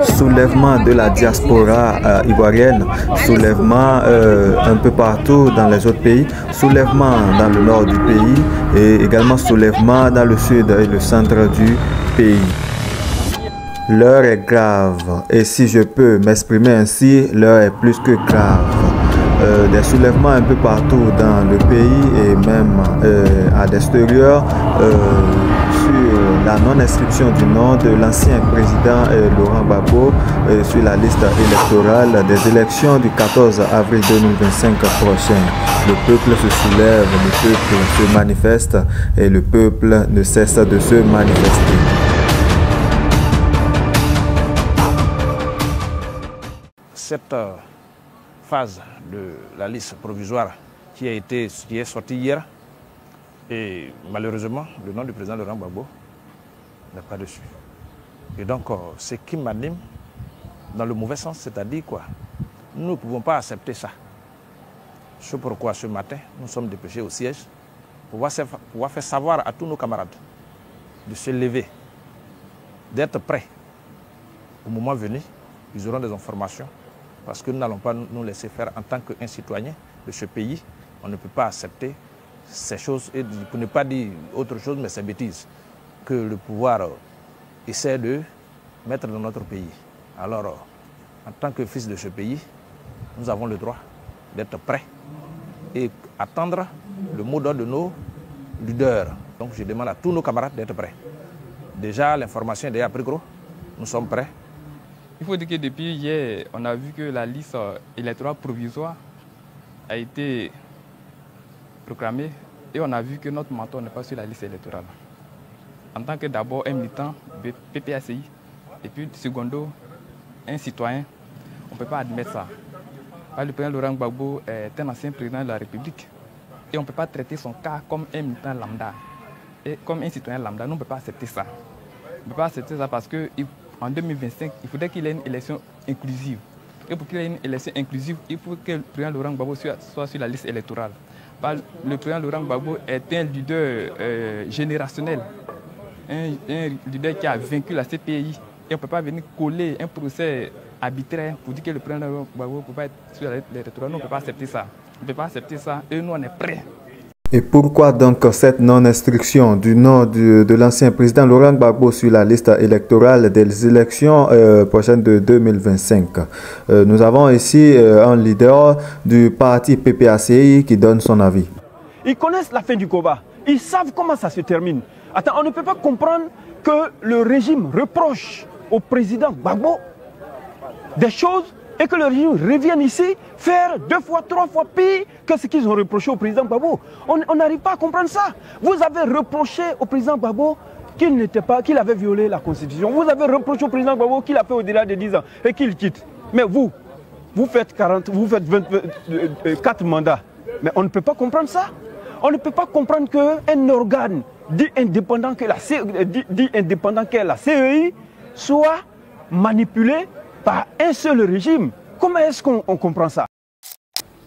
Soulèvement de la diaspora ivoirienne, soulèvement un peu partout dans les autres pays, soulèvement dans le nord du pays et également soulèvement dans le sud et le centre du pays. L'heure est grave et si je peux m'exprimer ainsi, l'heure est plus que grave. Des soulèvements un peu partout dans le pays et même à l'extérieur sur la non-inscription du nom de l'ancien président Laurent Gbagbo sur la liste électorale des élections du 14 avril 2025 prochain. Le peuple se soulève, le peuple se manifeste et le peuple ne cesse de se manifester. Cette phase de la liste provisoire qui est sortie hier, et malheureusement, le nom du président Laurent Gbagbo n'est pas dessus. Et donc, ce qui m'anime dans le mauvais sens, c'est-à-dire quoi? Nous ne pouvons pas accepter ça. C'est pourquoi ce matin, nous sommes dépêchés au siège pour pouvoir faire savoir à tous nos camarades de se lever, d'être prêts. Au moment venu, ils auront des informations parce que nous n'allons pas nous laisser faire en tant qu'un citoyen de ce pays. On ne peut pas accepter ces choses, et pour ne pas dire autre chose, mais ces bêtises que le pouvoir essaie de mettre dans notre pays. Alors, en tant que fils de ce pays, nous avons le droit d'être prêts et attendre le mot d'ordre de nos leaders. Donc je demande à tous nos camarades d'être prêts. Déjà, l'information est déjà pris gros, nous sommes prêts. Il faut dire que depuis hier, on a vu que la liste électorale provisoire a été proclamée et on a vu que notre mentor n'est pas sur la liste électorale. En tant que d'abord un militant de PPACI et puis secondo un citoyen, on ne peut pas admettre ça. Le président Laurent Gbagbo est un ancien président de la République et on ne peut pas traiter son cas comme un militant lambda et comme un citoyen lambda. Nous, on ne peut pas accepter ça. On ne peut pas accepter ça parce qu'en 2025, il faudrait qu'il ait une élection inclusive. Et pour qu'il ait une élection inclusive, il faut que le président Laurent Gbagbo soit sur la liste électorale. Le président Laurent Gbagbo est un leader générationnel, un leader qui a vaincu la CPI. Et on ne peut pas venir coller un procès arbitraire pour dire que le président Laurent Gbagbo ne peut pas être sur la liste électorale. Nous, on ne peut pas accepter ça. On ne peut pas accepter ça et nous, on est prêts. Et pourquoi donc cette non-inscription du nom de l'ancien président Laurent Gbagbo sur la liste électorale des élections prochaines de 2025? Nous avons ici un leader du parti PPACI qui donne son avis. Ils connaissent la fin du combat. Ils savent comment ça se termine. Attends, on ne peut pas comprendre que le régime reproche au président Gbagbo des choses et que le régime revienne ici faire 2 fois, 3 fois pire que ce qu'ils ont reproché au président Gbagbo. On n'arrive pas à comprendre ça. Vous avez reproché au président Gbagbo qu'il avait violé la Constitution. Vous avez reproché au président Gbagbo qu'il a fait au-delà de 10 ans et qu'il quitte. Mais vous faites 24 mandats. Mais on ne peut pas comprendre ça. On ne peut pas comprendre qu'un organe dit indépendant qu'est la CEI soit manipulé par un seul régime. Comment est-ce qu'on comprend ça?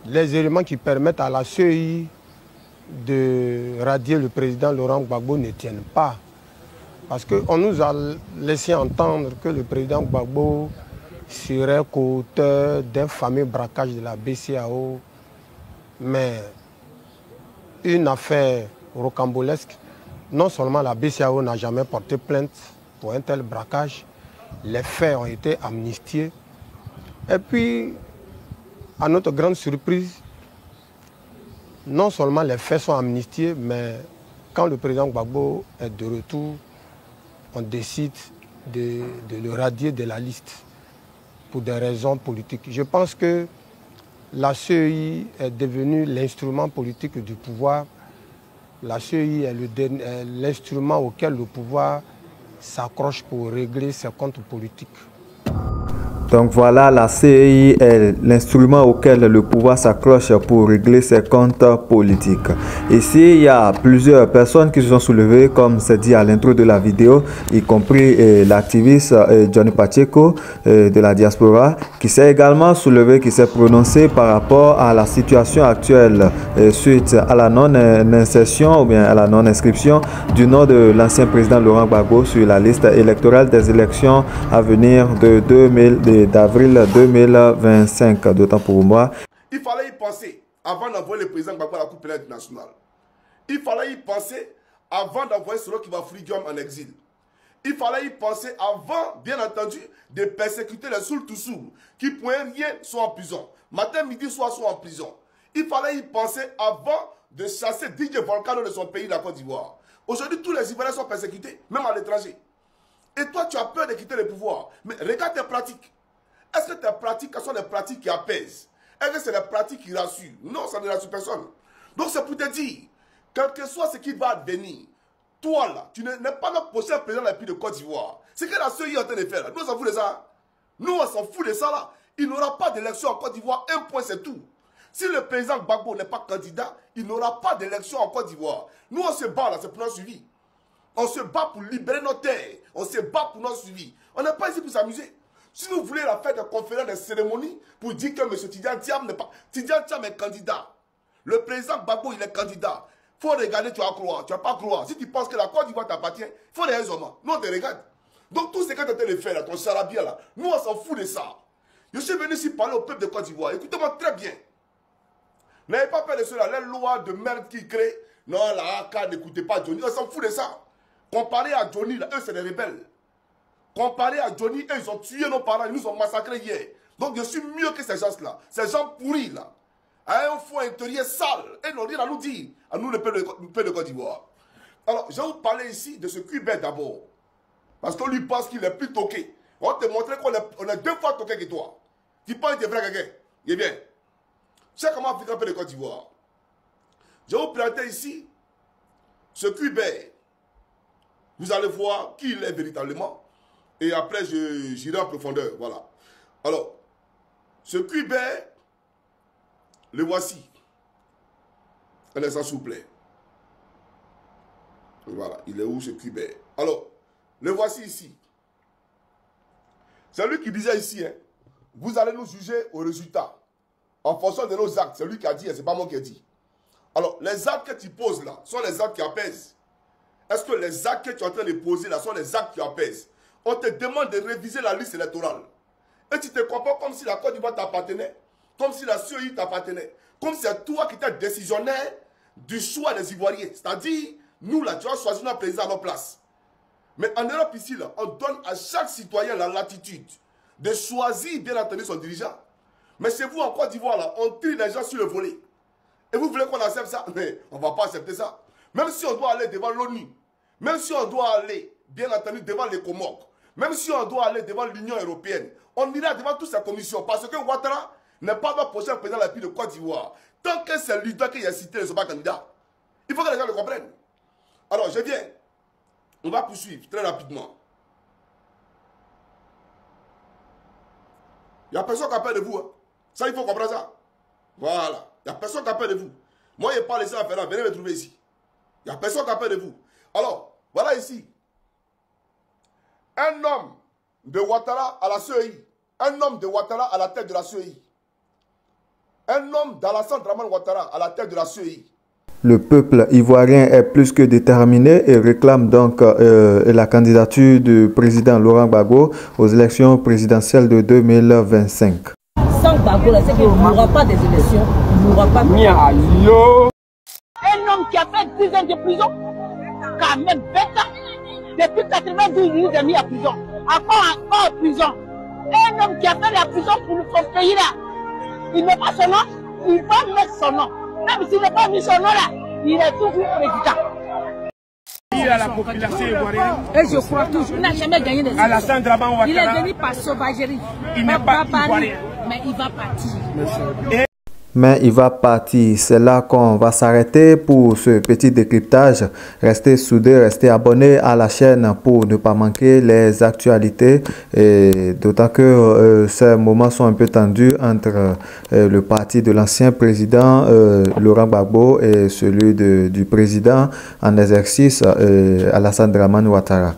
Les éléments qui permettent à la CEI de radier le président Laurent Gbagbo ne tiennent pas. Parce qu'on nous a laissé entendre que le président Gbagbo serait co-auteur d'un fameux braquage de la BCEAO. Mais une affaire rocambolesque, non seulement la BCEAO n'a jamais porté plainte pour un tel braquage, les faits ont été amnistiés. Et puis, à notre grande surprise, non seulement les faits sont amnistiés, mais quand le président Gbagbo est de retour, on décide de le radier de la liste pour des raisons politiques. Je pense que la CEI est devenue l'instrument politique du pouvoir. La CEI est l'instrument auquel le pouvoir s'accroche pour régler ses comptes politiques. Donc voilà, la CEI est l'instrument auquel le pouvoir s'accroche pour régler ses comptes politiques. Ici, il y a plusieurs personnes qui se sont soulevées, comme c'est dit à l'intro de la vidéo, y compris l'activiste Johnny Pacheco de la diaspora, qui s'est également soulevé, qui s'est prononcé par rapport à la situation actuelle suite à la non-insertion ou bien à la non-inscription du nom de l'ancien président Laurent Gbagbo sur la liste électorale des élections à venir d'avril 2025, d'autant pour moi. Il fallait y penser avant d'envoyer le président Gbagbo à la Cour pénale internationale. Il fallait y penser avant d'envoyer celui qui va Freedom en exil. Il fallait y penser avant, bien entendu, de persécuter les Soul-Toussou qui, pour rien, sont en prison. Matin, midi, soir, sont en prison. Il fallait y penser avant de chasser DJ Volcano de son pays, la Côte d'Ivoire. Aujourd'hui, tous les Ivoiriens sont persécutés, même à l'étranger. Et toi, tu as peur de quitter le pouvoir. Mais regarde tes pratiques. Est-ce que tes pratiques sont des pratiques qui apaisent? Est-ce que c'est des pratiques qui rassurent? Non, ça ne rassure personne. Donc c'est pour te dire, quel que soit ce qui va advenir, toi là, tu n'es pas notre prochain président de la République de Côte d'Ivoire. C'est que la CEI est en train de faire là. Nous, on s'en fout de ça. Nous, on s'en fout de ça là. Il n'aura pas d'élection en Côte d'Ivoire. Un point, c'est tout. Si le président Gbagbo n'est pas candidat, il n'aura pas d'élection en Côte d'Ivoire. Nous, on se bat là, c'est pour notre suivi. On se bat pour libérer nos terres. On se bat pour notre suivi. On n'est pas ici pour s'amuser. Si vous voulez la faire de conférences, de cérémonies, pour dire que M. Tidjane Thiam n'est pas... Tidjane Thiam est candidat. Le président Gbagbo, il est candidat. Il faut regarder, tu vas croire. Tu ne vas pas croire. Si tu penses que la Côte d'Ivoire t'appartient, il faut les raisonnements. Nous, on te regarde. Donc, tout ce que tu es en train de faire, là, ton charabia, là, nous, on s'en fout de ça. Je suis venu ici parler au peuple de Côte d'Ivoire. Écoutez-moi très bien. N'ayez pas peur de cela. Les lois de merde qui créent. Non, la AK, n'écoutez pas Johnny. On s'en fout de ça. Comparé à Johnny, là, eux, c'est des rebelles. Comparé à Johnny, eux, ils ont tué nos parents, ils nous ont massacrés hier. Donc je suis mieux que ces gens-là. Ces gens pourris là. À un fond intérieur sale. Et ils n'ont rien à nous dire. À nous, le peuple de Côte d'Ivoire. Alors, je vais vous parler ici de ce Cubain d'abord. Parce qu'on lui pense qu'il est plus toqué. On va te montrer qu'on est 2 fois toqué que toi. Tu penses que tu es vrai quelqu'un. Il est bien. Tu sais comment on fait un peu de Côte d'Ivoire. Je vais vous présenter ici ce Cubain. Vous allez voir qui il est véritablement. Et après, j'irai en profondeur. Voilà. Alors, ce Cubain, le voici. Un instant, s'il vous plaît. Voilà. Il est où ce Cubain? Alors, le voici ici. C'est lui qui disait ici, hein, vous allez nous juger au résultat. En fonction de nos actes. C'est lui qui a dit, ce n'est pas moi qui ai dit. Alors, les actes que tu poses là sont les actes qui apaisent. Est-ce que les actes que tu es en train de poser là sont les actes qui apaisent? On te demande de réviser la liste électorale. Et tu te comportes comme si la Côte d'Ivoire t'appartenait, comme si la CEI t'appartenait, comme si c'est toi qui étais décisionnaire du choix des Ivoiriens. C'est-à-dire, nous là, tu as choisi notre président à notre place. Mais en Europe ici, là, on donne à chaque citoyen la latitude de choisir, bien entendu, son dirigeant. Mais chez vous, en Côte d'Ivoire, là, on tire les gens sur le volet. Et vous voulez qu'on accepte ça? Mais on ne va pas accepter ça. Même si on doit aller devant l'ONU, même si on doit aller, bien entendu, devant les Comores, même si on doit aller devant l'Union européenne, on ira devant toutes ces commissions. Parce que Ouattara n'est pas notre prochain président de la République de Côte d'Ivoire. Tant que c'est lui qui a cité, ils ne sont pas candidats. Il faut que les gens le comprennent. Alors, je viens. On va poursuivre très rapidement. Il n'y a personne qui a peur de vous. Hein. Ça, il faut comprendre ça. Voilà. Il n'y a personne qui a peur de vous. Moi, je n'ai pas laissé à faire là. Venez me trouver ici. Il n'y a personne qui a peur de vous. Alors, voilà ici. Un homme de Ouattara à la CEI. Un homme de Ouattara à la tête de la CEI. Un homme d'Alassane Dramane Ouattara à la tête de la CEI. Le peuple ivoirien est plus que déterminé et réclame donc la candidature du président Laurent Gbagbo aux élections présidentielles de 2025. Sans Gbagbo, c'est qu'il n'y aura pas des élections, il n'y aura pas de... Un homme qui a fait 10 ans de prison, quand même 20 ans, depuis 92 il est mis en prison. Encore en prison. Un homme qui a fait la prison pour son pays là, il met pas son nom, il va mettre son nom. Même s'il n'a pas mis son nom là, il est toujours président. À la population ivoirienne. Et je crois toujours, il n'a jamais gagné des élections. Il est venu par sauvagerie. Il n'est pas ivoirien. Mais il va partir. mais il va partir. C'est là qu'on va s'arrêter pour ce petit décryptage. Restez soudés, restez abonnés à la chaîne pour ne pas manquer les actualités. Et d'autant que ces moments sont un peu tendus entre le parti de l'ancien président Laurent Gbagbo et celui du président en exercice Alassane Dramane Ouattara.